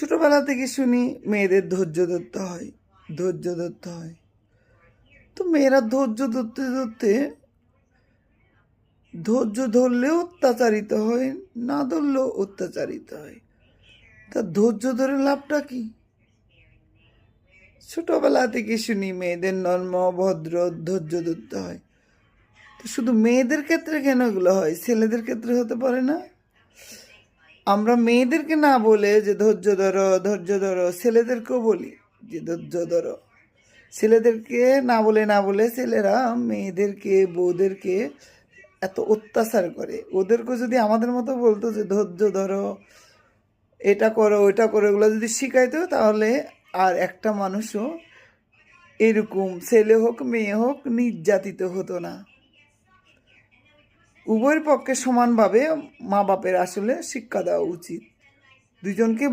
ছোটবেলা থেকে শুনি মেয়েদের ধৈর্য ধরতে হয়, ধৈর্য ধরতে হয়। তো মেয়েরা ধৈর্য ধরতে ধরতে ধৈর্য ধরলেও অত্যাচারিত হয়, না ধরলেও অত্যাচারিত হয়। তা ধৈর্য ধরে লাভটা কি? ছোটবেলা থেকে শুনি মেয়েদের নর্ম ভদ্র ধৈর্য ধরতে হয়। তো শুধু মেয়েদের ক্ষেত্রে কেন এগুলো হয়, ছেলেদের ক্ষেত্রে হতে পারে না? আমরা মেয়েদেরকে না বলে যে ধৈর্য ধরো ধৈর্য ধরো, ছেলেদেরকেও বলি যে ধৈর্য ধরো। ছেলেদেরকে না বলে ছেলেরা মেয়েদেরকে বউদেরকে এত অত্যাচার করে। ওদেরকে যদি আমাদের মতো বলতো যে ধৈর্য ধরো, এটা করো ওইটা করো, এগুলো যদি শিখাইতো, তাহলে আর একটা মানুষও এরকম ছেলে হোক মেয়ে হোক নির্যাতিত হতো না। উভয়ের পক্ষে সমানভাবে মা বাপের আসলে শিক্ষা দেওয়া উচিত। দুজনকে